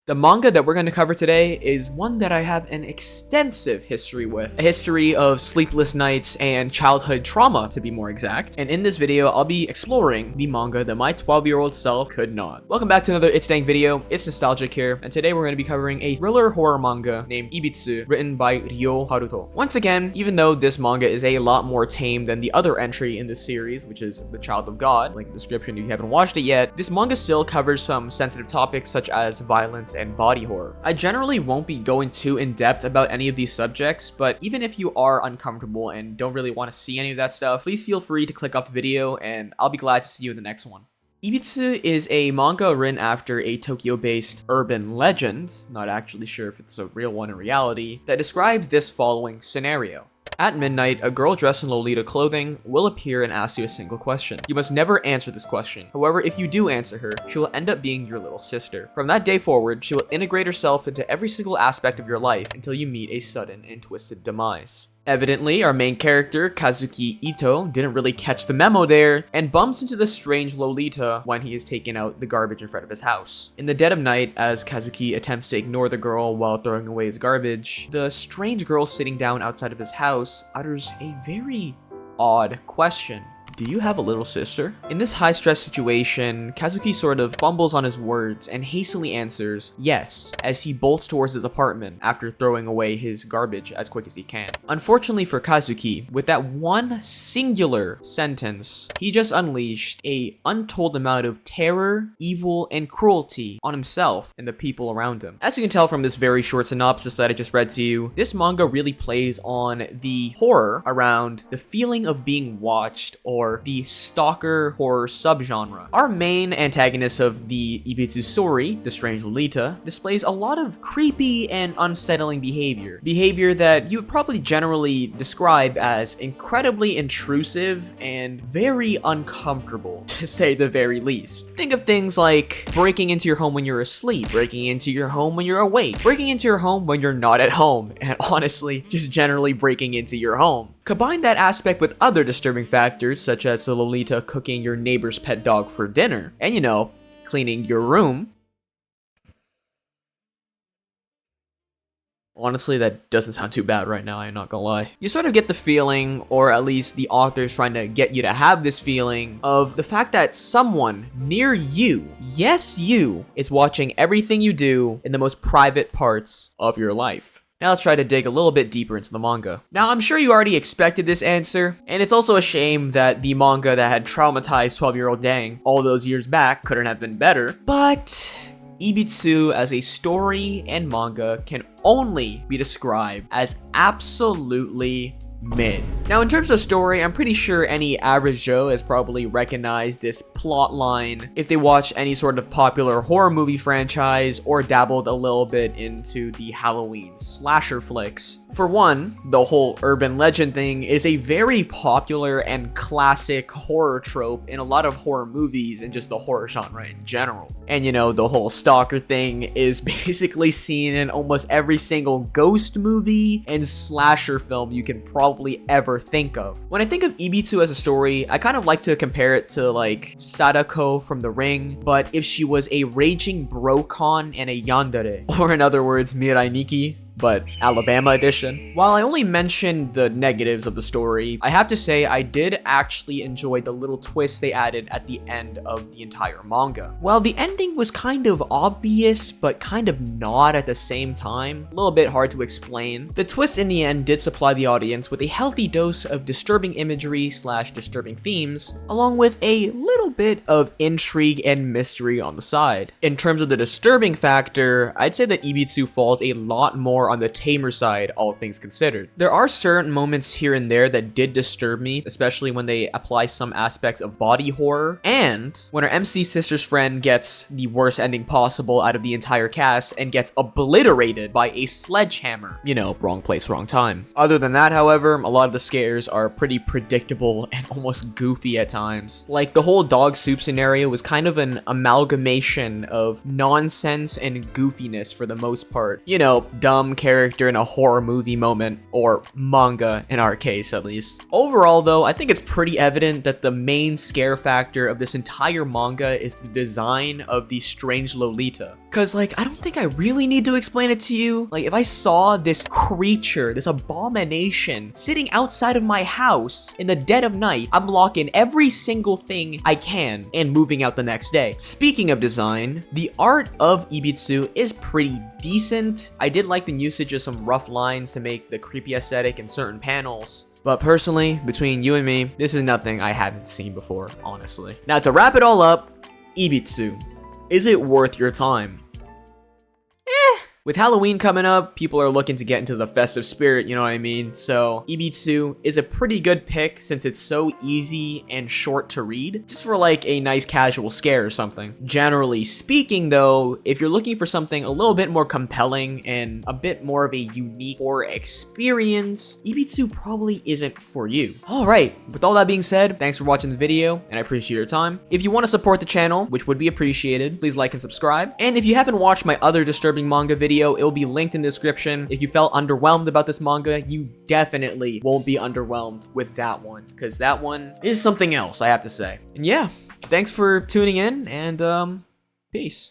The manga that we're going to cover today is one that I have an extensive history with. A history of sleepless nights and childhood trauma, to be more exact. And in this video, I'll be exploring the manga that my 12-year-old self could not. Welcome back to another ItsDang video. It's Nostalgic here, and today we're going to be covering a thriller horror manga named Ibitsu, written by Ryo Haruto. Once again, even though this manga is a lot more tame than the other entry in this series, which is The Child of God, link in the description if you haven't watched it yet, this manga still covers some sensitive topics such as violence and body horror. I generally won't be going too in-depth about any of these subjects, but even if you are uncomfortable and don't really want to see any of that stuff, please feel free to click off the video and I'll be glad to see you in the next one. Ibitsu is a manga written after a Tokyo-based urban legend, not actually sure if it's a real one in reality, that describes this following scenario. At midnight, a girl dressed in Lolita clothing will appear and ask you a single question. You must never answer this question. However, if you do answer her, she will end up being your little sister. From that day forward, she will integrate herself into every single aspect of your life until you meet a sudden and twisted demise. Evidently, our main character, Kazuki Ito, didn't really catch the memo there, and bumps into the strange Lolita when he is taking out the garbage in front of his house. In the dead of night, as Kazuki attempts to ignore the girl while throwing away his garbage, the strange girl sitting down outside of his house utters a very odd question. Do you have a little sister? In this high-stress situation, Kazuki sort of fumbles on his words and hastily answers yes, as he bolts towards his apartment after throwing away his garbage as quick as he can. Unfortunately for Kazuki, with that one singular sentence, he just unleashed an untold amount of terror, evil, and cruelty on himself and the people around him. As you can tell from this very short synopsis that I just read to you, this manga really plays on the horror around the feeling of being watched or the stalker horror subgenre. Our main antagonist of the Ibitsu story, the Strange Lolita, displays a lot of creepy and unsettling behavior. Behavior that you would probably generally describe as incredibly intrusive and very uncomfortable, to say the very least. Think of things like breaking into your home when you're asleep, breaking into your home when you're awake, breaking into your home when you're not at home, and honestly, just generally breaking into your home. Combine that aspect with other disturbing factors, such as the Lolita cooking your neighbor's pet dog for dinner, and you know, cleaning your room. Honestly, that doesn't sound too bad right now, I'm not gonna lie. You sort of get the feeling, or at least the author's trying to get you to have this feeling, of the fact that someone near you, yes you, is watching everything you do in the most private parts of your life. Now let's try to dig a little bit deeper into the manga. Now I'm sure you already expected this answer, and it's also a shame that the manga that had traumatized 12-year-old Dang all those years back couldn't have been better, but Ibitsu as a story and manga can only be described as absolutely mid. Now in terms of story, I'm pretty sure any average Joe has probably recognized this plot line if they watch any sort of popular horror movie franchise or dabbled a little bit into the Halloween slasher flicks. For one, the whole urban legend thing is a very popular and classic horror trope in a lot of horror movies and just the horror genre in general. And you know, the whole stalker thing is basically seen in almost every single ghost movie and slasher film you can probably ever think of. When I think of Ibitsu as a story, I kind of like to compare it to like Sadako from The Ring, but if she was a raging brocon and a yandere, or in other words, Mirai Nikki, but Alabama edition. While I only mentioned the negatives of the story, I have to say I did actually enjoy the little twist they added at the end of the entire manga. While the ending was kind of obvious, but kind of not at the same time, a little bit hard to explain, the twist in the end did supply the audience with a healthy dose of disturbing imagery / disturbing themes, along with a little bit of intrigue and mystery on the side. In terms of the disturbing factor, I'd say that Ibitsu falls a lot more on the tamer side, all things considered. There are certain moments here and there that did disturb me, especially when they apply some aspects of body horror, and when our MC sister's friend gets the worst ending possible out of the entire cast and gets obliterated by a sledgehammer. You know, wrong place, wrong time. Other than that, however, a lot of the scares are pretty predictable and almost goofy at times. Like, the whole dog soup scenario was kind of an amalgamation of nonsense and goofiness for the most part. You know, dumb, character in a horror movie moment, or manga in our case at least. Overall though, I think it's pretty evident that the main scare factor of this entire manga is the design of the Strange Lolita. Cause like, I don't think I really need to explain it to you. Like, if I saw this creature, this abomination, sitting outside of my house in the dead of night, I'm locking every single thing I can and moving out the next day. Speaking of design, the art of Ibitsu is pretty decent. I did like the usage of some rough lines to make the creepy aesthetic in certain panels. But personally, between you and me, this is nothing I haven't seen before, honestly. Now to wrap it all up, Ibitsu. Is it worth your time? With Halloween coming up, people are looking to get into the festive spirit, you know what I mean? So Ibitsu is a pretty good pick since it's so easy and short to read, just for like a nice casual scare or something. Generally speaking though, if you're looking for something a little bit more compelling and a bit more of a unique horror experience, Ibitsu probably isn't for you. Alright, with all that being said, thanks for watching the video and I appreciate your time. If you want to support the channel, which would be appreciated, please like and subscribe. And if you haven't watched my other disturbing manga video, it will be linked in the description. If you felt underwhelmed about this manga, you definitely won't be underwhelmed with that one, because that one is something else, I have to say. And yeah, thanks for tuning in, and peace.